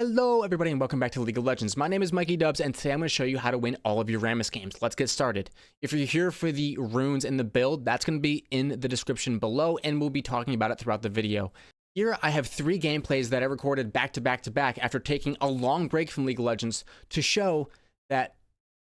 Hello everybody and welcome back to League of Legends. My name is Mikey Dubs and today I'm going to show you how to win all of your Rammus games. Let's get started. If you're here for the runes and the build, that's going to be in the description below and we'll be talking about it throughout the video. Here I have 3 gameplays that I recorded back to back after taking a long break from League of Legends to show that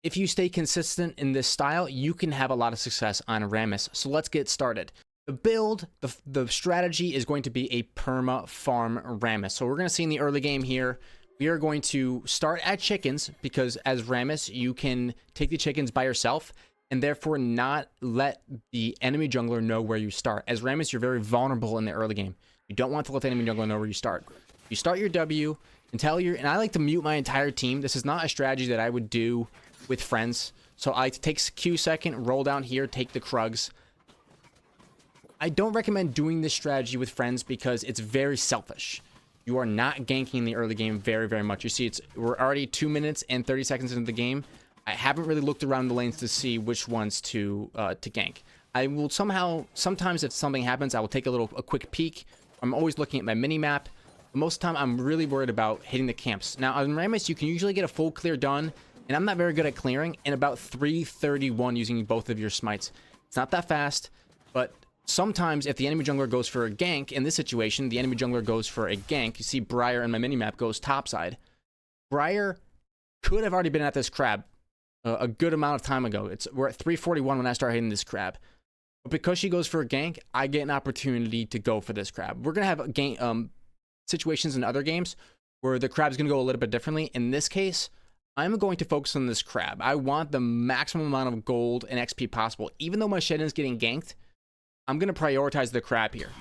if you stay consistent in this style, you can have a lot of success on Rammus. So let's get started. The build, the strategy is going to be a perma farm Rammus. So we're going to see in the early game here, we are going to start at chickens because as Rammus, you can take the chickens by yourself and therefore not let the enemy jungler know where you start. As Rammus, you're very vulnerable in the early game. You don't want to let the enemy jungler know where you start. You start your W and and I like to mute my entire team. This is not a strategy that I would do with friends. So I like to take Q second, roll down here, take the Krugs. I don't recommend doing this strategy with friends because it's very selfish. You are not ganking in the early game very much. You see, we're already 2 minutes and 30 seconds into the game. I haven't really looked around the lanes to see which ones to gank. I will sometimes if something happens, I will take a quick peek. I'm always looking at my mini map. Most of the time, I'm really worried about hitting the camps. Now, on Rammus, you can usually get a full clear done, and I'm not very good at clearing, in about 3:31 using both of your smites. It's not that fast, but sometimes if the enemy jungler goes for a gank, in this situation, the enemy jungler goes for a gank. You see Briar in my minimap goes topside. Briar could have already been at this crab a good amount of time ago. We're at 3:41 when I start hitting this crab. But because she goes for a gank, I get an opportunity to go for this crab. We're going to have gank, situations in other games where the crab's going to go a little bit differently. In this case, I'm going to focus on this crab. I want the maximum amount of gold and XP possible. Even though my Shennon's getting ganked, I'm going to prioritize the crab here.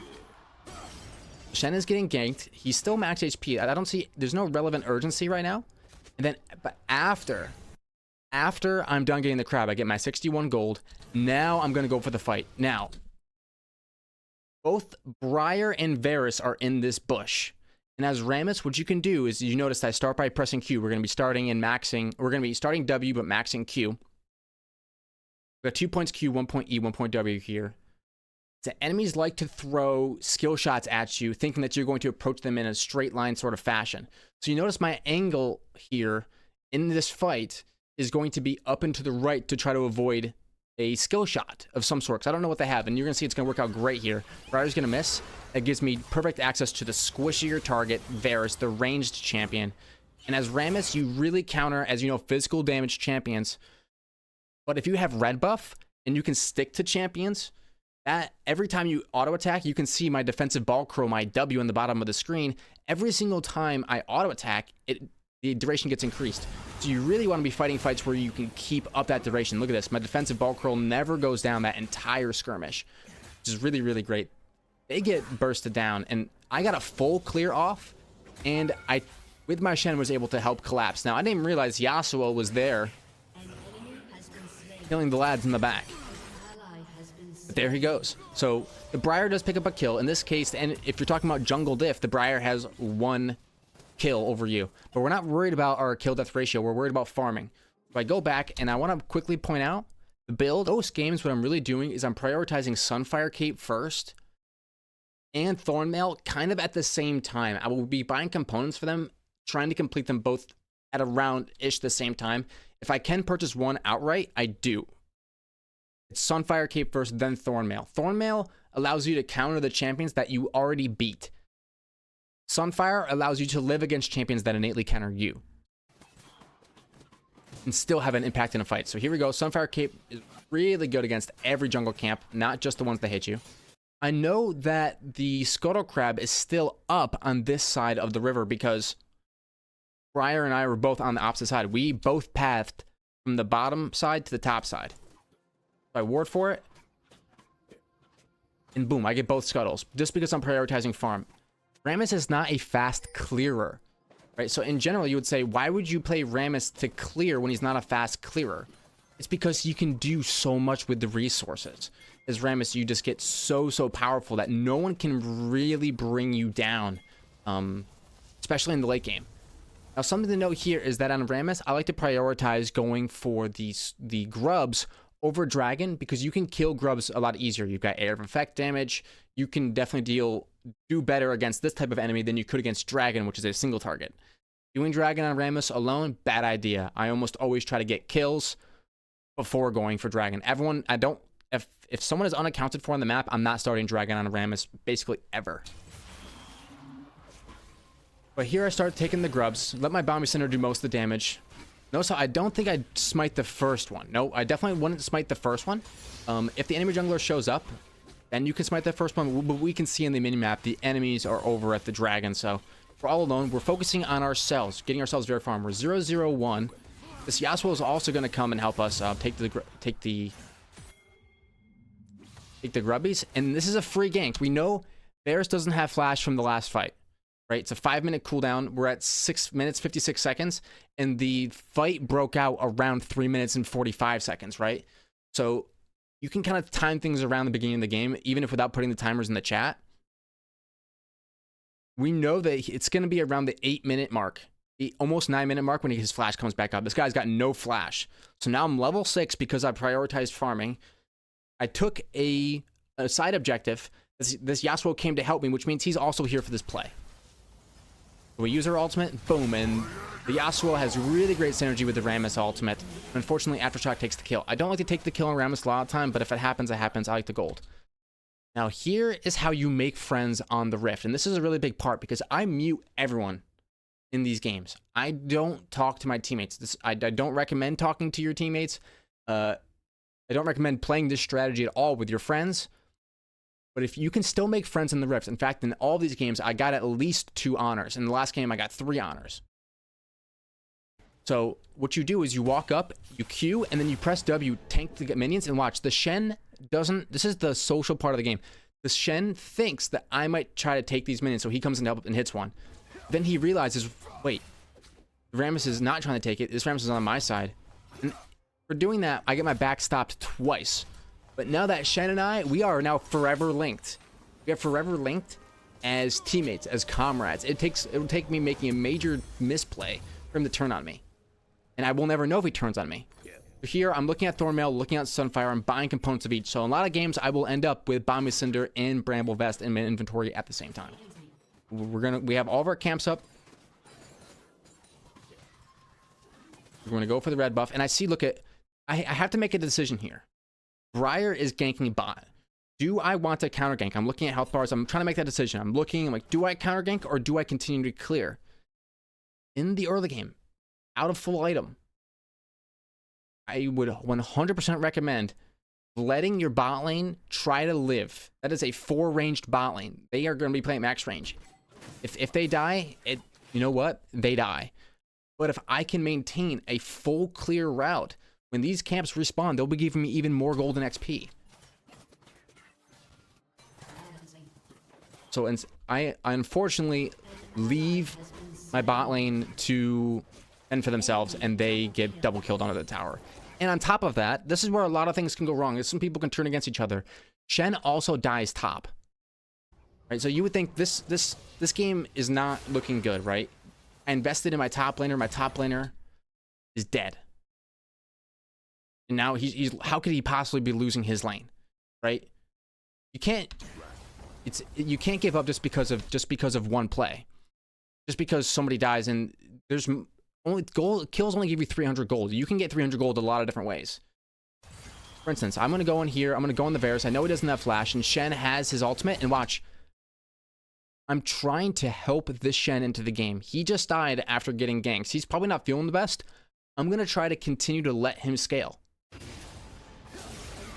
Shennon's getting ganked. He's still max HP. I don't see... There's no relevant urgency right now. And then... But after I'm done getting the crab, I get my 61 gold. Now I'm going to go for the fight. Now, both Briar and Varus are in this bush. And as Rammus, what you can do is... You notice I start by pressing Q. We're going to be starting and maxing... We're going to be starting W, but maxing Q. We got 2 points Q, 1 point E, 1 point W here. So enemies like to throw skill shots at you, thinking that you're going to approach them in a straight line sort of fashion. So you notice my angle here in this fight is going to be up and to the right to try to avoid a skill shot of some sort. 'Cause I don't know what they have, and you're going to see it's going to work out great here. Briar's going to miss. That gives me perfect access to the squishier target, Varus, the ranged champion. And as Rammus, you really counter, as you know, physical damage champions. But if you have red buff and you can stick to champions... every time you auto attack, you can see my defensive ball crow, my W in the bottom of the screen. Every single time I auto attack, the duration gets increased. So you really want to be fighting fights where you can keep up that duration. Look at this. My defensive ball crow never goes down that entire skirmish, which is really great. They get bursted down, and I got a full clear off, and I, with my Shen, was able to help collapse. Now, I didn't even realize Jak'Sho was there, killing the lads in the back. But there he goes. So the Briar does pick up a kill. In this case, and if you're talking about jungle diff, the Briar has 1 kill over you. But we're not worried about our kill death ratio. We're worried about farming. So I go back and I want to quickly point out the build. Most games, what I'm really doing is I'm prioritizing Sunfire Cape first and thornmail kind of at the same time. I will be buying components for them, trying to complete them both at around-ish the same time. If I can purchase one outright, I do. It's Sunfire Cape first, then Thornmail. Thornmail allows you to counter the champions that you already beat. Sunfire allows you to live against champions that innately counter you. And still have an impact in a fight. So here we go. Sunfire Cape is really good against every jungle camp, not just the ones that hit you. I know that the Scuttle Crab is still up on this side of the river because Briar and I were both on the opposite side. We both pathed from the bottom side to the top side. I ward for it, and boom, I get both scuttles, just because I'm prioritizing farm. Rammus is not a fast clearer, right? So in general, you would say, why would you play Rammus to clear when he's not a fast clearer? It's because you can do so much with the resources. As Rammus, you just get so powerful that no one can really bring you down, especially in the late game. Now, something to note here is that on Rammus, I like to prioritize going for the grubs over dragon because you can kill grubs a lot easier. You've got area of effect damage. You can definitely do better against this type of enemy than you could against dragon, which is a single target. Doing Dragon on Rammus alone, bad idea. I almost always try to get kills before going for Dragon. Everyone, if someone is unaccounted for on the map, I'm not starting Dragon on Rammus basically ever. But here I start taking the grubs. Let my Bami Center do most of the damage. No, so I don't think I'd smite the first one. No, I definitely wouldn't smite the first one. If the enemy jungler shows up, then you can smite the first one. But we can see in the minimap, the enemies are over at the Dragon. So we're all alone. We're focusing on ourselves, getting ourselves very farm. We're 0-0-1. This Yasuo is also going to come and help us take the grubbies. And this is a free gank. We know Varus doesn't have flash from the last fight. Right, it's a 5-minute cooldown. We're at 6 minutes 56 seconds, and the fight broke out around 3 minutes and 45 seconds. Right, so you can kind of time things around the beginning of the game, even if without putting the timers in the chat. We know that it's going to be around the 8-minute mark, the almost 9-minute mark when his flash comes back up. This guy's got no flash, so now I'm level 6 because I prioritized farming. I took a side objective. This Yasuo came to help me, which means he's also here for this play. We use our ultimate, boom, and the Yasuo has really great synergy with the Rammus ultimate. Unfortunately, Aftershock takes the kill. I don't like to take the kill on Rammus a lot of the time, but if it happens, it happens. I like the gold. Now, here is how you make friends on the Rift, and this is a really big part because I mute everyone in these games. I don't talk to my teammates. I don't recommend talking to your teammates. I don't recommend playing this strategy at all with your friends. But if you can still make friends in the Rift, in fact, in all these games, I got at least 2 honors. In the last game, I got 3 honors. So what you do is you walk up, you Q, and then you press W, tank the minions, and watch. The Shen doesn't, this is the social part of the game. The Shen thinks that I might try to take these minions, so he comes and help and hits one. Then he realizes, wait, Rammus is not trying to take it. This Rammus is on my side. And for doing that, I get my back stopped twice. But now that Shen and I, we are now forever linked. We are forever linked as teammates, as comrades. It will take me making a major misplay for him to turn on me. And I will never know if he turns on me. Here, I'm looking at thornmail, looking at sunfire, I'm buying components of each. So in a lot of games, I will end up with Bami Cinder and Bramble Vest in my inventory at the same time. We have all of our camps up. We're gonna go for the red buff. And I see, I have to make a decision here. Briar is ganking bot. Do I want to counter gank? I'm looking at health bars. I'm trying to make that decision. I'm like, do I counter gank or do I continue to clear? In the early game, out of full item, I would 100% recommend letting your bot lane try to live. That is a 4-ranged bot lane. They are going to be playing max range. If they die, you know what? They die. But if I can maintain a full clear route, when these camps respawn, they'll be giving me even more golden XP. So I unfortunately leave my bot lane to fend for themselves, and they get double killed onto the tower. And on top of that, this is where a lot of things can go wrong. Some people can turn against each other. Shen also dies top. Right? So you would think this game is not looking good, right? I invested in my top laner. My top laner is dead. And now he's how could he possibly be losing his lane, right? You can't give up just because of one play, just because somebody dies. And there's only kills only give you 300 gold. You can get 300 gold a lot of different ways. For instance, I'm gonna go in here. I'm gonna go in the Varus. I know he doesn't have flash, and Shen has his ultimate. And watch, I'm trying to help this Shen into the game. He just died after getting ganks. He's probably not feeling the best. I'm gonna try to continue to let him scale.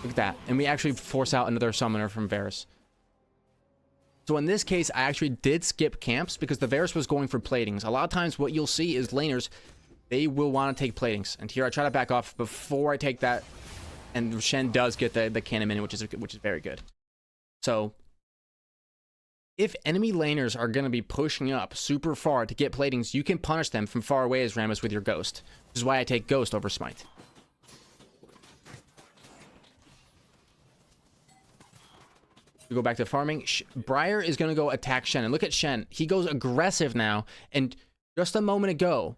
Look at that. And we actually force out another summoner from Varus. So in this case, I actually did skip camps because the Varus was going for platings. A lot of times what you'll see is laners, they will want to take platings. And here I try to back off before I take that. And Shen does get the cannon in, which is very good. So if enemy laners are going to be pushing up super far to get platings, you can punish them from far away as Rammus with your Ghost. Which is why I take Ghost over Smite. We go back to farming. Briar is going to go attack Shen. And look at Shen. He goes aggressive now. And just a moment ago,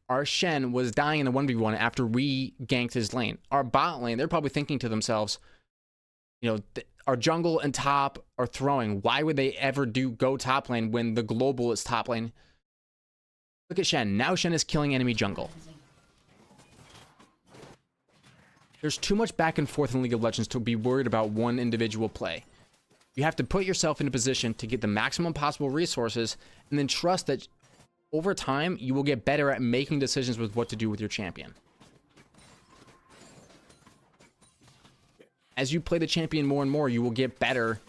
our Shen was dying in the 1v1 after we ganked his lane. Our bot lane, they're probably thinking to themselves, you know, our jungle and top are throwing. Why would they ever go top lane when the global is top lane? Look at Shen. Now Shen is killing enemy jungle. There's too much back and forth in League of Legends to be worried about one individual play. You have to put yourself in a position to get the maximum possible resources and then trust that over time you will get better at making decisions with what to do with your champion. As you play the champion more and more, you will get better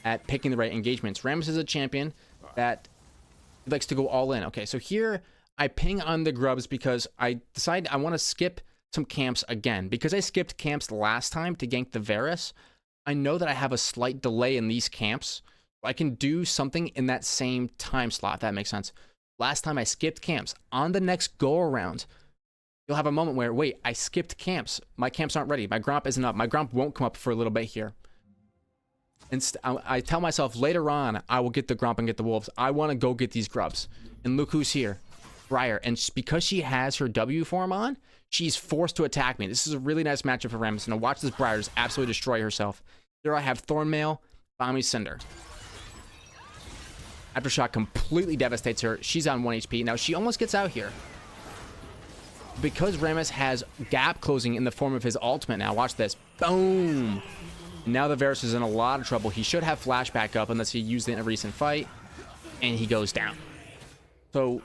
at picking the right engagements. Rammus is a champion that likes to go all in. Okay, so here I ping on the grubs because I decide I want to skip some camps again. Because I skipped camps last time to gank the Varus, I know that I have a slight delay in these camps. I can do something in that same time slot, if that makes sense. Last time I skipped camps. On the next go-around, you'll have a moment where, wait, I skipped camps. My camps aren't ready. My Gromp isn't up. My Gromp won't come up for a little bit here. And I tell myself later on, I will get the Gromp and get the Wolves. I want to go get these grubs. And look who's here. Briar. And because she has her W form on, she's forced to attack me. This is a really nice matchup for Rammus. And watch this Briar just absolutely destroy herself. Here I have Thornmail, Bami, Cinder. Aftershock completely devastates her. She's on 1 HP. Now, she almost gets out here. Because Rammus has gap closing in the form of his ultimate now. Watch this. Boom! Now the Varus is in a lot of trouble. He should have flashback up unless he used it in a recent fight. And he goes down. So,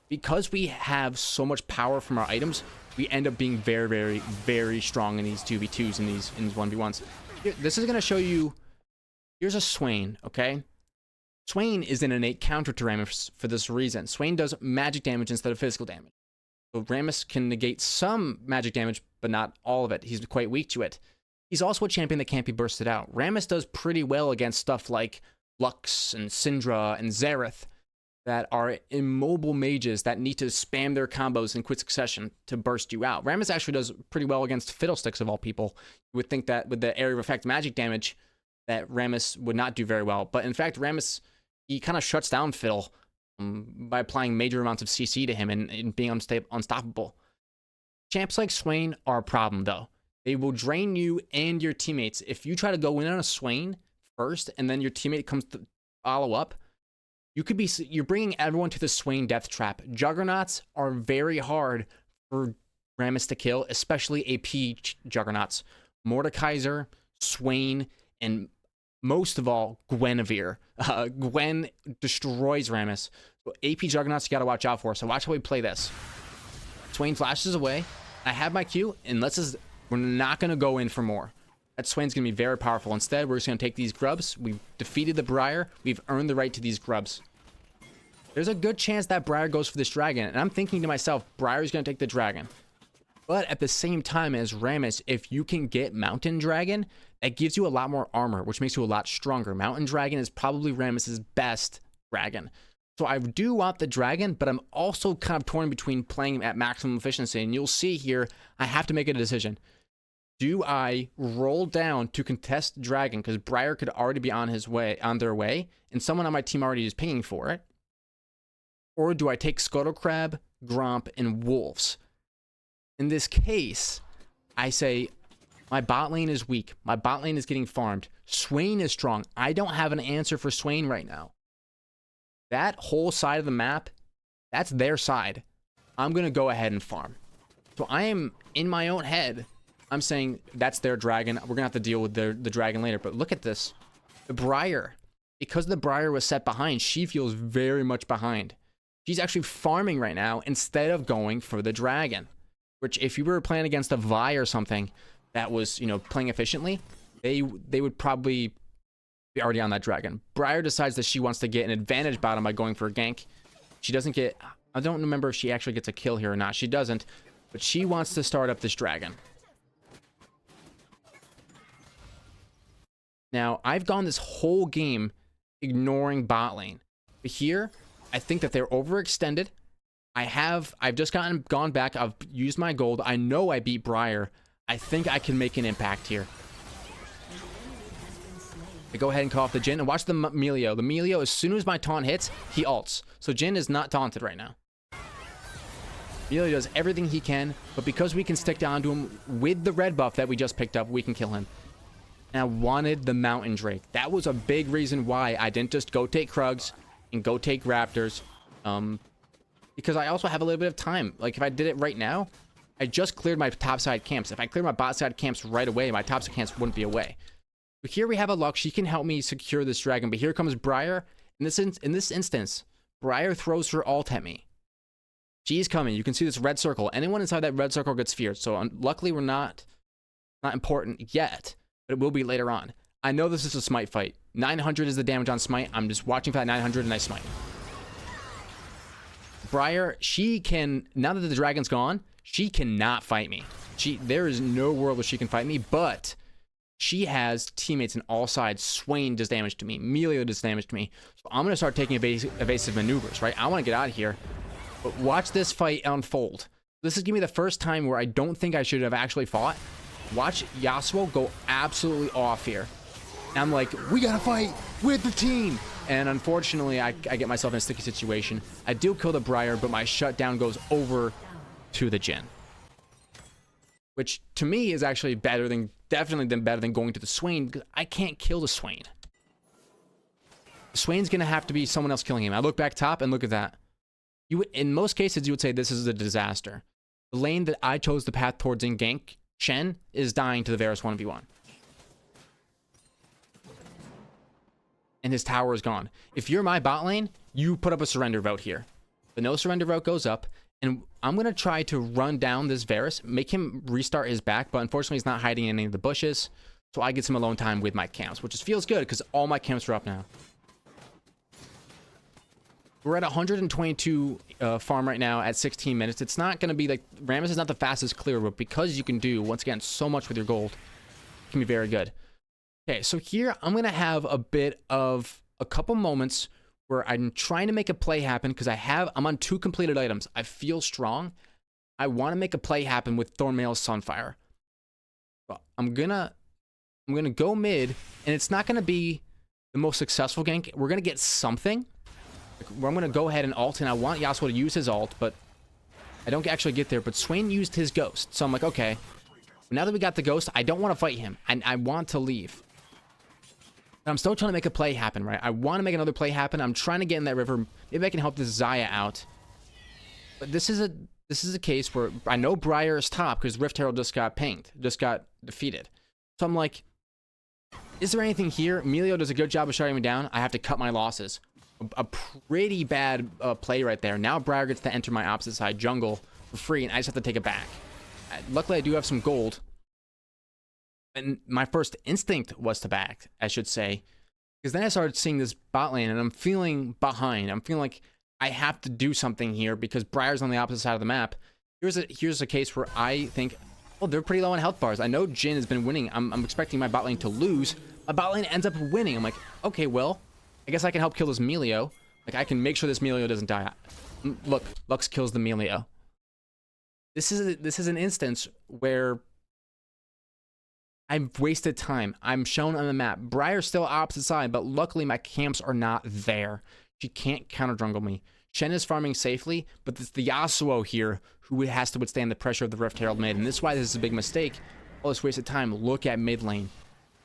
because we have so much power from our items, we end up being very, very, very strong in these 2v2s and these 1v1s. This is going to show you... Here's a Swain, okay? Swain is an innate counter to Rammus for this reason. Swain does magic damage instead of physical damage. So Rammus can negate some magic damage, but not all of it. He's quite weak to it. He's also a champion that can't be bursted out. Rammus does pretty well against stuff like Lux and Syndra and Xerath that are immobile mages that need to spam their combos in quick succession to burst you out. Rammus actually does pretty well against Fiddlesticks of all people. You would think that with the area of effect magic damage that Rammus would not do very well. But in fact, Rammus, he kind of shuts down Fiddle by applying major amounts of CC to him and being unstoppable. Champs like Swain are a problem, though. They will drain you and your teammates. If you try to go in on a Swain first and then your teammate comes to follow up, you're bringing everyone to the Swain death trap. Juggernauts are very hard for Rammus to kill, especially AP Juggernauts. Mordekaiser, Swain, and most of all, Guinevere. Gwen destroys Rammus. So AP Juggernauts you gotta watch out for. So watch how we play this. Swain flashes away. I have my Q, and we're not gonna go in for more. That Swain's gonna be very powerful. Instead, we're just gonna take these grubs. We've defeated the Briar. We've earned the right to these grubs. There's a good chance that Briar goes for this dragon, and I'm thinking to myself, Briar's gonna take the dragon. But at the same time as Rammus, if you can get Mountain Dragon, that gives you a lot more armor, which makes you a lot stronger. Mountain Dragon is probably Rammus's best dragon. So I do want the dragon, but I'm also kind of torn between playing at maximum efficiency. And you'll see here, I have to make a decision. Do I roll down to contest dragon, because Briar could already be on their way, and someone on my team already is pinging for it? Or do I take Scuttlecrab, Gromp, and Wolves? In this case, I say, my bot lane is weak. My bot lane is getting farmed. Swain is strong. I don't have an answer for Swain right now. That whole side of the map, that's their side. I'm going to go ahead and farm. So I am, in my own head, I'm saying that's their dragon. We're going to have to deal with the dragon later. But look at this. The Briar. Because the Briar was set behind, she feels very much behind. She's actually farming right now instead of going for the dragon. Which, if you were playing against a Vi or something that was, playing efficiently, they would probably be already on that dragon. Briar decides that she wants to get an advantage bottom by going for a gank. She doesn't get... I don't remember if she actually gets a kill here or not. She doesn't. But she wants to start up this dragon. Now, I've gone this whole game ignoring bot lane. But here, I think that they're overextended. I've just gone back. I've used my gold. I know I beat Briar. I think I can make an impact here. I go ahead and call off the Jhin and watch the Melio. The Melio, as soon as my taunt hits, he ults. So Jhin is not taunted right now. Melio does everything he can, but because we can stick down to him with the red buff that we just picked up, we can kill him. And I wanted the Mountain Drake. That was a big reason why I didn't just go take Krugs and go take Raptors. because I also have a little bit of time. Like if I did it right now, I just cleared my top side camps. If I cleared my bot side camps right away, my top side camps wouldn't be away. But here we have a Luck. She can help me secure this dragon. But here comes Briar. In this instance, Briar throws her ult at me. She's coming. You can see this red circle. Anyone inside that red circle gets feared. So luckily we're not important yet, but it will be later on. I know this is a smite fight. 900 is the damage on smite. I'm just watching for that 900 and I smite. Briar, she can, now that the dragon's gone, she cannot fight me. There is no world where she can fight me, but she has teammates on all sides. Swain does damage to me. Melio does damage to me. So I'm going to start taking evasive maneuvers, right? I want to get out of here. But watch this fight unfold. This is going to be the first time where I don't think I should have actually fought. Watch Jak'Sho go absolutely off here. And I'm like, we got to fight with the team. And unfortunately, I get myself in a sticky situation. I do kill the Briar, but my shutdown goes over to the Jhin. Which to me is actually definitely better than going to the Swain, because I can't kill the Swain. The Swain's going to have to be someone else killing him. I look back top and look at that. In most cases, you would say this is a disaster. The lane that I chose the path towards in gank, Shen, is dying to the Varus 1v1. And his tower is gone. If you're my bot lane, you put up a surrender vote here. The no surrender vote goes up, and I'm going to try to run down this Varus, make him restart his back, but unfortunately he's not hiding in any of the bushes, so I get some alone time with my camps, which feels good because all my camps are up now. We're at 122 farm right now at 16 minutes. It's not going to be like, Rammus is not the fastest clear, but because you can do, once again, so much with your gold, it can be very good. Okay, so here I'm going to have a couple moments where I'm trying to make a play happen because I'm on 2 completed items. I feel strong. I want to make a play happen with thornmail sunfire. But I'm gonna go mid, and it's not gonna be the most successful gank. We're gonna get something. I'm gonna go ahead and ult, and I want Jak'Sho to use his ult, but I don't actually get there. But Swain used his ghost, so I'm like, okay. Now that we got the ghost, I don't want to fight him, and I want to leave. But I'm still trying to make a play happen, right? I want to make another play happen. I'm trying to get in that river. Maybe I can help this Xayah out. But this is a case where I know Briar is top because Rift Herald just got pinged, just got defeated. So I'm like, is there anything here? Melio does a good job of shutting me down. I have to cut my losses. A pretty bad play right there. Now Briar gets to enter my opposite side jungle for free, and I just have to take it back. Luckily, I do have some gold. And my first instinct was to back, I should say. Because then I started seeing this bot lane, and I'm feeling behind. I'm feeling like I have to do something here because Briar's on the opposite side of the map. Here's a case where I think, oh, they're pretty low on health bars. I know Jhin has been winning. I'm expecting my bot lane to lose. My bot lane ends up winning. I'm like, okay, well, I guess I can help kill this Melio. Like, I can make sure this Melio doesn't die. Look, Lux kills the Melio. This is an instance where I've wasted time. I'm shown on the map. Briar's still opposite side, but luckily my camps are not there. She can't counter jungle me. Shen is farming safely, but it's the Yasuo here who has to withstand the pressure of the Rift Herald mid, and this is why this is a big mistake. All this wasted time. Look at mid lane.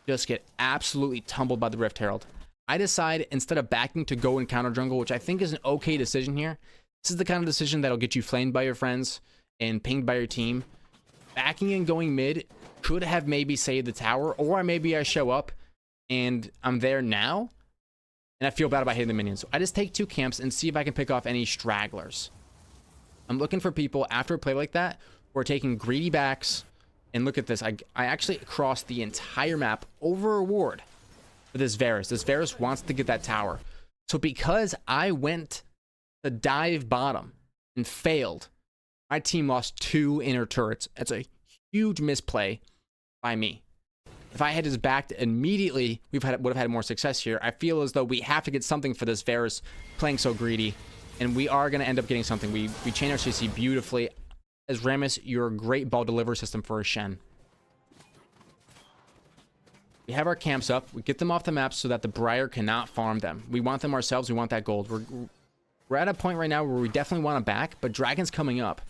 Just get absolutely tumbled by the Rift Herald. I decide, instead of backing, to go and counter jungle, which I think is an okay decision here. This is the kind of decision that'll get you flamed by your friends and pinged by your team. Backing and going mid could have maybe saved the tower, or maybe I show up and I'm there now and I feel bad about hitting the minions. So I just take 2 camps and see if I can pick off any stragglers. I'm looking for people after a play like that who are taking greedy backs. And look at this. I actually crossed the entire map over a ward for this Varus. This Varus wants to get that tower. So because I went to dive bottom and failed, my team lost 2 inner turrets. That's a huge misplay by me. If I had just backed immediately, would have had more success here. I feel as though we have to get something for this Varus playing so greedy, and we are going to end up getting something. We chain our CC beautifully. As Rammus, you're a great ball delivery system for a Shen. We have our camps up. We get them off the map so that the Briar cannot farm them. We want them ourselves. We want that gold. We're at a point right now where we definitely want to back, but Dragon's coming up.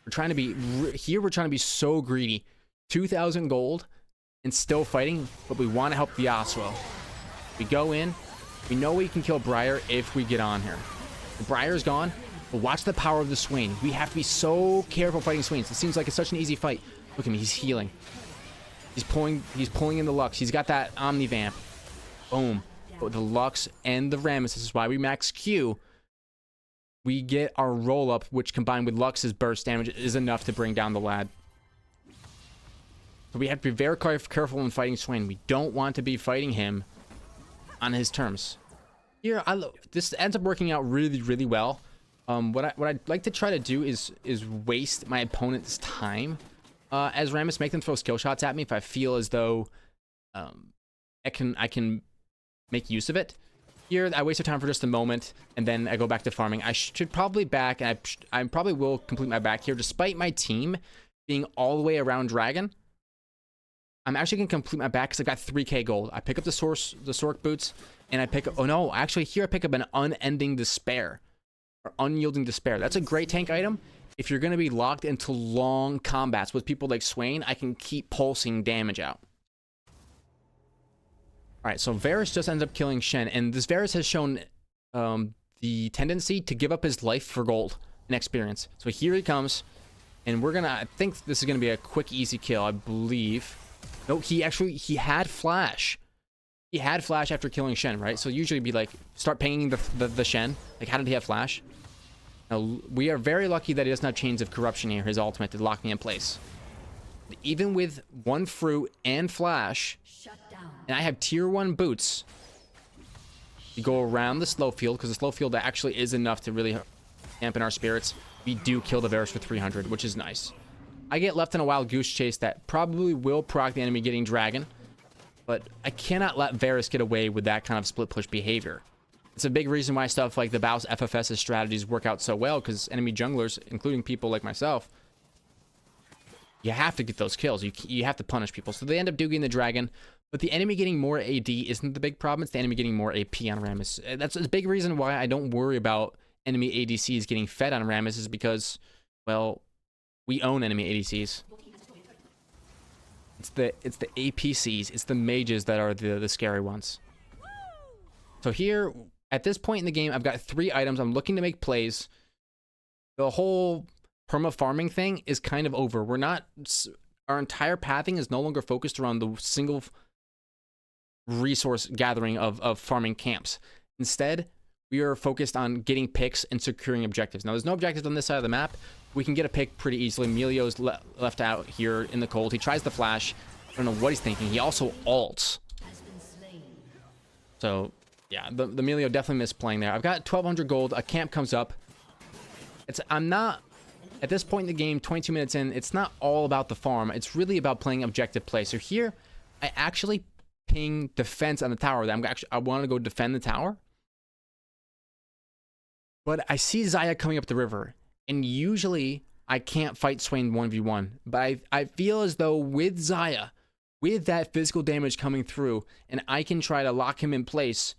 We're trying to be here. We're trying to be so greedy. 2,000 gold and still fighting, but we want to help the Yasuo. We go in. We know we can kill Briar if we get on here. The Briar's gone. But watch the power of the Swain. We have to be so careful fighting Swains. It seems like it's such an easy fight. Look at me, he's healing. He's pulling in the Lux. He's got that Omni Vamp. Boom. But the Lux and the Rammus, this is why we max Q. We get our roll up, which combined with Lux's burst damage is enough to bring down the lad. So we have to be very careful when fighting Swain. We don't want to be fighting him on his terms. Here, this ends up working out really, really well. What I'd like to try to do is waste my opponent's time as Rammus, make them throw skill shots at me if I feel as though I can make use of it. Here, I waste time for just a moment, and then I go back to farming. I should probably back, and I probably will complete my back here, despite my team being all the way around Dragon. I'm actually going to complete my back because I got 3k gold. I pick up the sorc boots, and I pick up, oh no, actually here I pick up an unending despair, or unyielding despair. That's a great tank item. If you're going to be locked into long combats with people like Swain, I can keep pulsing damage out. Alright, so Varus just ends up killing Shen, and this Varus has shown the tendency to give up his life for gold and experience. So here he comes, and we're gonna, I think this is gonna be a quick, easy kill, I believe. No, he had flash. He had flash after killing Shen, right? So usually be like, start pinging the Shen. Like, how did he have flash? Now, we are very lucky that he doesn't have Chains of Corruption here, his ultimate, to lock me in place. Even with one fruit and flash, and I have tier 1 boots, we go around the slow field, because the slow field actually is enough to really dampen our spirits. We do kill the Varus for 300, which is nice. I get left in a wild goose chase that probably will proc the enemy getting Dragon, but I cannot let Varus get away with that kind of split push behavior. It's a big reason why stuff like the Baus FFS's strategies work out so well, because enemy junglers, including people like myself, you have to get those kills. You have to punish people. So they end up doing the Dragon, but the enemy getting more AD isn't the big problem. It's the enemy getting more AP on Rammus. That's a big reason why I don't worry about enemy ADCs getting fed on Rammus, is because, well, we own enemy ADCs. It's the APCs, it's the mages that are the scary ones. So here, at this point in the game, I've got 3 items. I'm looking to make plays. The whole perma farming thing is kind of over. Our entire pathing is no longer focused around the single resource gathering of farming camps. Instead, we are focused on getting picks and securing objectives. Now, there's no objectives on this side of the map. We can get a pick pretty easily. Melio's left out here in the cold. He tries the flash. I don't know what he's thinking. He also ults. So, yeah, the Melio definitely missed playing there. I've got 1,200 gold. A camp comes up. I'm not, at this point in the game, 22 minutes in, it's not all about the farm. It's really about playing objective play. So here, I actually ping defense on the tower. I want to go defend the tower. But I see Xayah coming up the river, and usually I can't fight Swain 1v1. But I feel as though with Xayah, with that physical damage coming through, and I can try to lock him in place,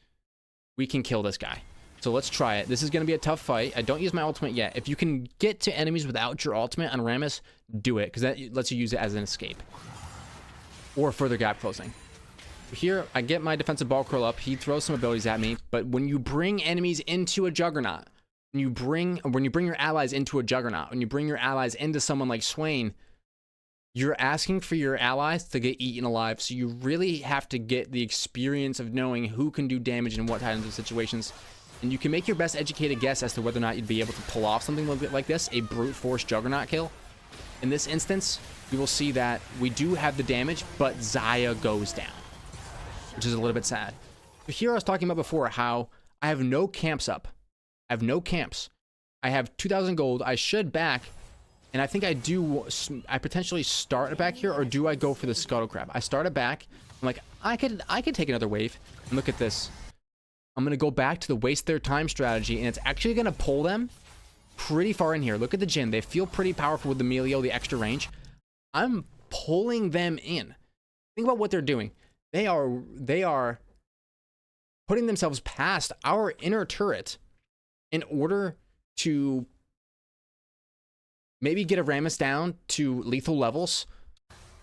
we can kill this guy. So let's try it. This is going to be a tough fight. I don't use my ultimate yet. If you can get to enemies without your ultimate on Rammus, do it, because that lets you use it as an escape. Or further gap closing. Here, I get my defensive ball curl up. He throws some abilities at me, but when you bring enemies into a Juggernaut, when you bring your allies into a Juggernaut, when you bring your allies into someone like Swain, you're asking for your allies to get eaten alive. So you really have to get the experience of knowing who can do damage in what kinds of situations. And you can make your best educated guess as to whether or not you'd be able to pull off something like this, a brute force Juggernaut kill. In this instance, we will see that we do have the damage, but Xayah goes down, which is a little bit sad. But here I was talking about before how I have no camps up. I have no camps. I have 2,000 gold. I should back, and I think I do. I potentially start it back here, or do I go for the scuttle crab? I start it back. I'm like, I could take another wave. And look at this. I'm gonna go back to the waste their time strategy, and it's actually gonna pull them pretty far in here. Look at the Jhin. They feel pretty powerful with the Melio, the extra range. I'm pulling them in. Think about what they're doing. They are putting themselves past our inner turret in order to maybe get a Rammus down to lethal levels.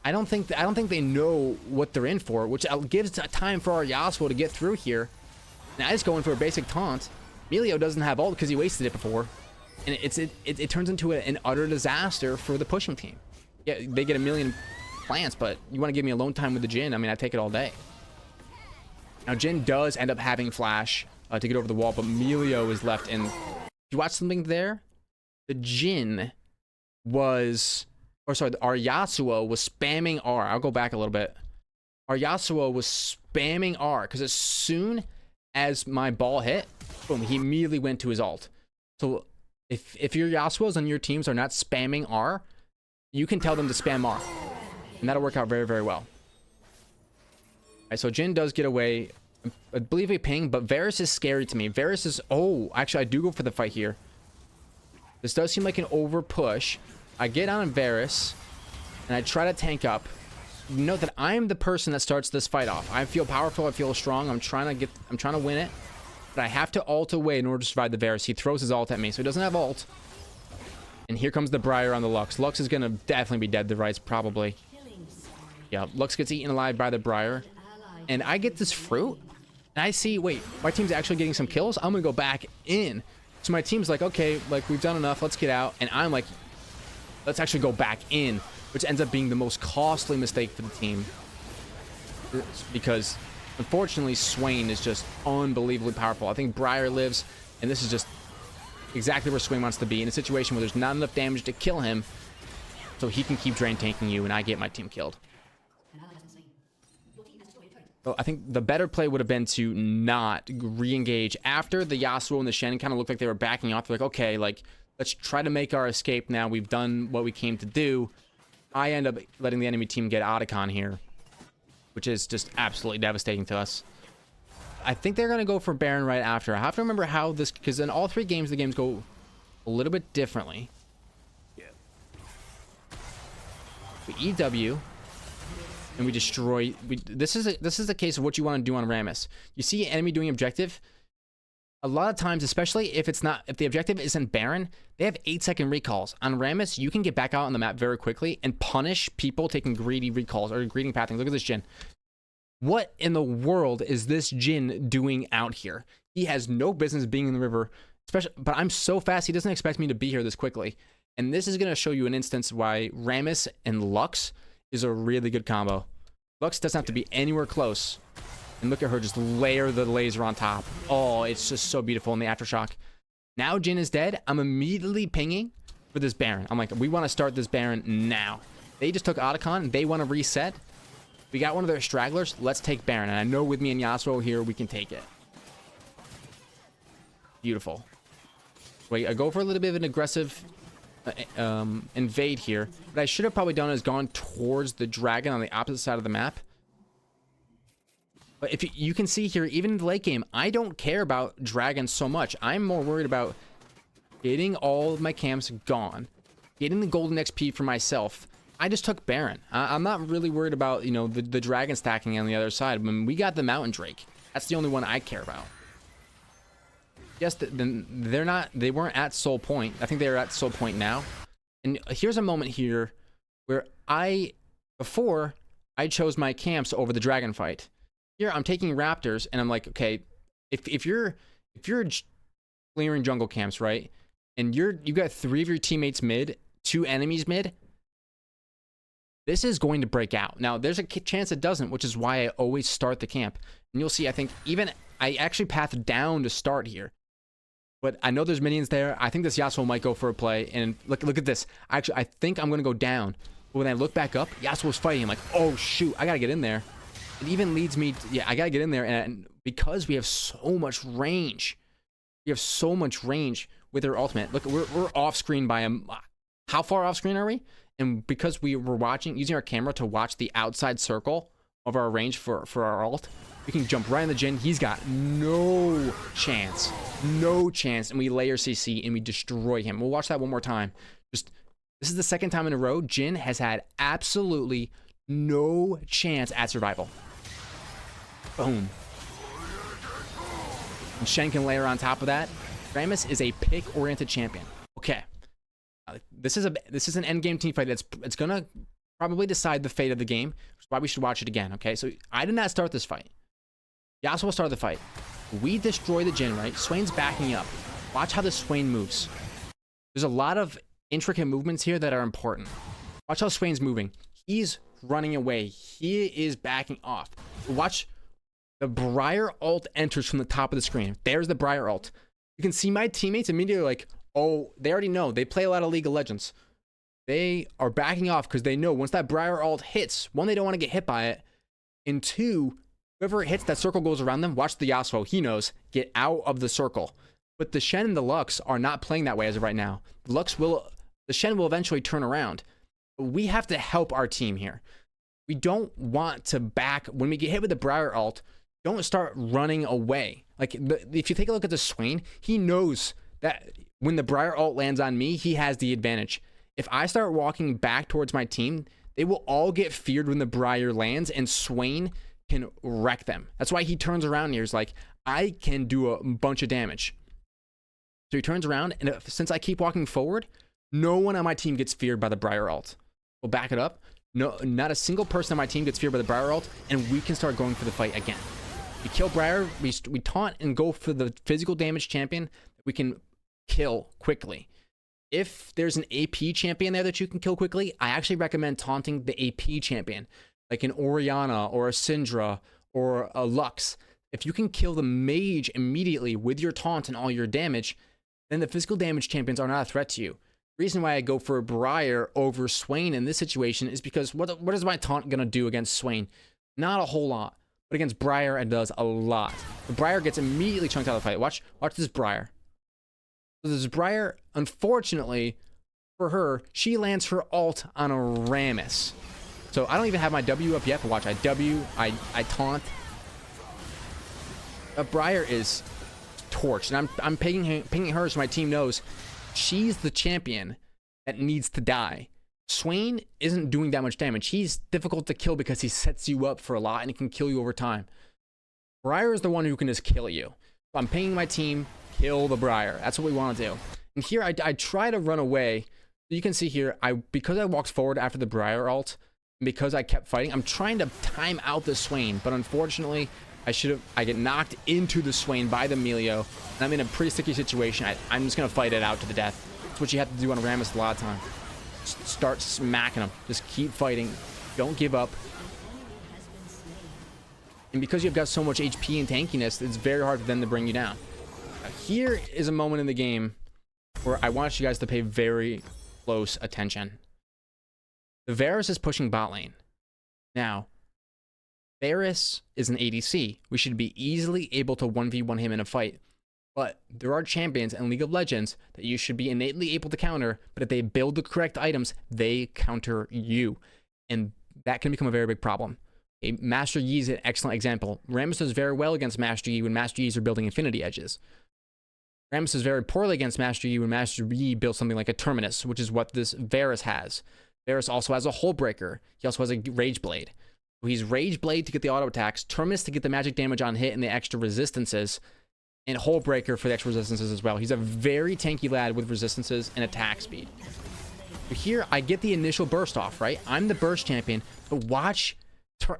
I don't think they know what they're in for, which gives time for our Yasuo to get through here. Now I just go in for a basic taunt. Melio doesn't have ult because he wasted it before. And it turns into an utter disaster for the pushing team. Yeah, they get a million plants, but you want to give me alone time with the Jhin? I mean, I take it all day. Now, Jhin does end up having flash to get over the wall, but Melio is left in. You watch something there? The Jhin was, or sorry, our Yasuo was spamming R. I'll go back a little bit. Our Yasuo was spamming R because as soon as my ball hit, boom, he immediately went to his ult. So if your Yasuos on your teams are not spamming R, you can tell them to spam R, and that'll work out very, very well. All right, so Jhin does get away. I believe a ping, but Varus is scary to me. Varus is, oh, actually, I do go for the fight here. This does seem like an over push. I get on Varus, and I try to tank up. Note that I'm the person that starts this fight off. I feel powerful. I feel strong. I'm trying to win it, but I have to ult away in order to survive the Varus. He throws his ult at me, so he doesn't have ult. And here comes the Briar on the Lux. Lux is gonna definitely be dead to rights, probably. Yeah, Lux gets eaten alive by the Briar, and I get this fruit. And I see, wait, my team's actually getting some kills. I'm gonna go back in. So my team's like, okay, like we've done enough. Let's get out. And I'm like, let's actually go back in, which ends up being the most costly mistake for the team. Because unfortunately, Swain is just unbelievably powerful. I think Briar lives, and this is just exactly where Swain wants to be, in a situation where there's not enough damage to kill him, so he can keep drain tanking you, and I get my team killed. So I think the better play would have been to not re-engage. After the Yasuo and the Shen kind of looked like they were backing off, they're like, okay, like, let's try to make our escape now. We've done what we came to do. I end up letting the enemy team get Otacon here, which is just absolutely devastating to us. I think they're going to go for Baron right after. I have to remember how this, because in all three games, the games go a little bit differently. We EW, and we destroy. This is a case of what you want to do on Rammus. You see enemy doing objective. A lot of times, especially if the objective isn't Baron, they have 8-second recalls. On Rammus, you can get back out on the map very quickly and punish people taking greedy recalls or greedy pathing. Look at this Jhin. What in the world is this Jhin doing out here? He has no business being in the river, especially. But I'm so fast, he doesn't expect me to be here this quickly. And this is going to show you an instance why Rammus and Lux is a really good combo. Lux doesn't have to be anywhere close. And look at her just layer the laser on top. Oh, it's just so beautiful in the Aftershock. Now Jhin is dead. I'm immediately pinging for this Baron. I'm like, we want to start this Baron now. They just took Otacon. They want to reset. We got one of their stragglers. Let's take Baron. And I know with me and Yasuo here, we can take it. Beautiful. Wait, I go for a little bit of an aggressive invade here. What I should have probably done is gone towards the dragon on the opposite side of the map. But if you can see here, even in the late game, I don't care about dragons so much. I'm more worried about getting all of my camps gone, getting the golden XP for myself. I just took Baron. I'm not really worried about, you know, the dragon stacking on the other side. When we got the Mountain Drake, that's the only one I care about. Yes, they weren't at Soul Point. I think they're at Soul Point now. And here's a moment here where before I chose my camps over the dragon fight. Here I'm taking Raptors, and I'm like, okay, if you're clearing jungle camps, right, and you got 3 of your teammates mid, 2 enemies mid, this is going to break out. Now there's a chance it doesn't, which is why I always start the camp. And you'll see, I think I actually path down to start here, but I know there's minions there. I think this Yasuo might go for a play, and look at this. Actually, I think I'm gonna go down, but when I look back up, Yasuo's fighting. I'm like, oh shoot, I gotta get in there. It even leads me to, yeah, I gotta get in there, and because we have so much range, with her ultimate. Look, we're off screen by him. How far off screen are we? And because we were using our camera to watch the outside circle of our range for our ult, we can jump right in the Jhin. He's got no chance, and we layer CC and we destroy him. We'll watch that one more time. This is the second time in a row Jhin has had absolutely no chance at survival. Boom. And Shen can layer on top of that. Rammus is a pick-oriented champion. Okay. This is an endgame team fight it's gonna probably decide the fate of the game, which is why we should watch it again. Okay, so I did not start this fight. Yasuo started the fight. We destroy the Jhin, right? Swain's backing up. Watch how the Swain moves. There's a lot of intricate movements here that are important. Watch how Swain's moving. He's running away. He is backing off. Watch the Briar ult enters from the top of the screen. There's the Briar ult. You can see my teammates immediately like, oh, they already know. They play a lot of League of Legends. They are backing off because they know once that Briar ult hits, one, they don't want to get hit by it. And two, whoever it hits, that circle goes around them. Watch the Yasuo. He knows. Get out of the circle. But the Shen and the Lux are not playing that way as of right now. The Shen will eventually turn around. But we have to help our team here. We don't want to back. When we get hit with the Briar ult, don't start running away. Like, if you take a look at the Swain, he knows that when the Briar ult lands on me, he has the advantage. If I start walking back towards my team, they will all get feared when the Briar lands, and Swain can wreck them. That's why he turns around here. He's like, I can do a bunch of damage. So he turns around, and since I keep walking forward, no one on my team gets feared by the Briar ult. We'll back it up. No, not a single person on my team gets feared by the Briar ult, and we can start going for the fight again. We kill Briar, we taunt and go for the physical damage champion that we can kill quickly. If there's an AP champion there that you can kill quickly, I actually recommend taunting the AP champion, like an Orianna or a Syndra or a Lux. If you can kill the mage immediately with your taunt and all your damage, then the physical damage champions are not a threat to you. The reason why I go for Briar over Swain in this situation is because what is my taunt going to do against Swain? Not a whole lot. But against Briar, it does a lot. The Briar gets immediately chunked out of the fight. Watch this Briar. So this Briar, unfortunately for her, she lands her ult on a Rammus. So I don't even have my W up yet, but watch, I taunt. Briar is torched, and I'm pinging her so my team knows she's the champion that needs to die. Swain isn't doing that much damage. He's difficult to kill because he sets you up for a lot and he can kill you over time. Briar is the one who can just kill you. So I'm pinging my team, kill the Briar. That's what we want to do. And here I try to run away. You can see here, because I walked forward after the Briar ult, and because I kept fighting, I'm trying to time out the Swain, but unfortunately, I get knocked into the Swain by the Melio, and I'm in a pretty sticky situation. I'm just going to fight it out to the death. That's what you have to do on Rammus a lot of time. Start smacking them. Just keep fighting. Don't give up. And because you've got so much HP and tankiness, it's very hard for them to bring you down. Now, here is a moment in the game where I want you guys to pay very close attention. The Varus is pushing bot lane. Now, Varus is an ADC. We should be easily able to 1v1 him in a fight. But there are champions in League of Legends that you should be innately able to counter, but if they build the correct items, they counter you. And that can become a very big problem. Master Yi is an excellent example. Rammus does very well against Master Yi when Master Yi's are building Infinity Edges. Rammus does very poorly against Master Yi when Master Yi builds something like a Terminus, which is what this Varus has. Varus also has a Hull Breaker. He also has a Rage Blade. So he's Rage Blade to get the auto attacks, Terminus to get the magic damage on hit and the extra resistances, and Hull Breaker for the extra resistances as well. He's a very tanky lad with resistances and attack speed. But here, I get the initial burst off, right? I'm the burst champion, but watch,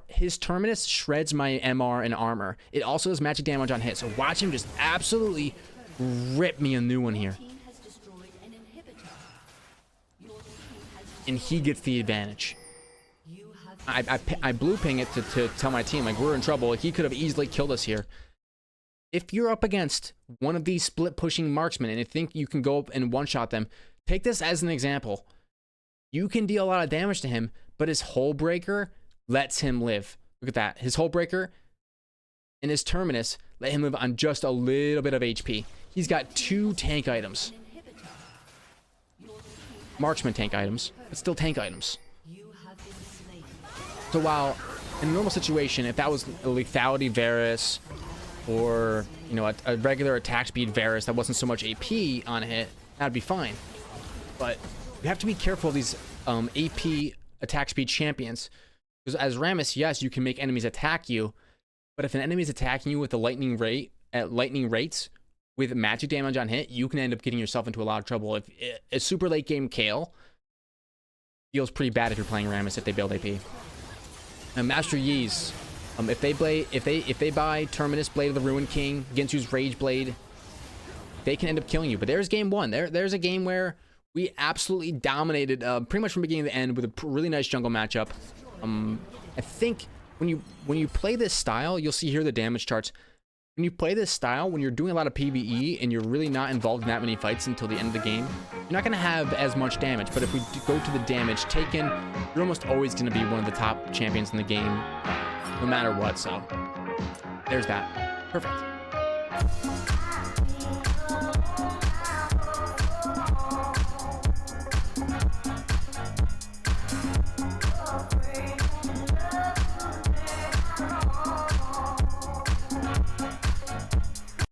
his Terminus shreds my MR and armor. It also does magic damage on hit, so watch him just absolutely rip me a new one here. And he gets the advantage. I blue ping it to tell my team, like, we're in trouble. He could have easily killed us here. If you're up against one of these split pushing marksmen and you think you can go up and one-shot them, take this as an example. You can deal a lot of damage to him, but his Hull Breaker lets him live. Look at that. His Hull Breaker and his Terminus let him live on just a little bit of HP. He's got 2 tank items. Marksman tank items, but still tank items. So while in a normal situation, if that was a lethality Varus, or, you know, a regular attack speed Varus that wasn't so much AP on hit, that'd be fine. But you have to be careful of these AP attack speed champions. Because as Rammus, yes, you can make enemies attack you, but if an enemy is attacking you with a lightning rates with magic damage on hit, you can end up getting yourself into a lot of trouble. If a super late game Kayle feels pretty bad if you're playing Rammus if they build AP. And Master Yi's, if they buy Terminus, Blade of the Ruined King, Ginsu's Rage Blade, they can end up killing you. But there's game 1. There's a game where we absolutely dominated pretty much from beginning to end with a really nice jungle matchup. I think when you play this style, you'll see here the damage charts. When you play this style, when you're doing a lot of PvE and you're really not involved in that many fights until the end of the game, you're not going to have as much damage. But if we go to the damage taken, you're almost always going to be one of the top champions in the game, no matter what. So there's that. Perfect.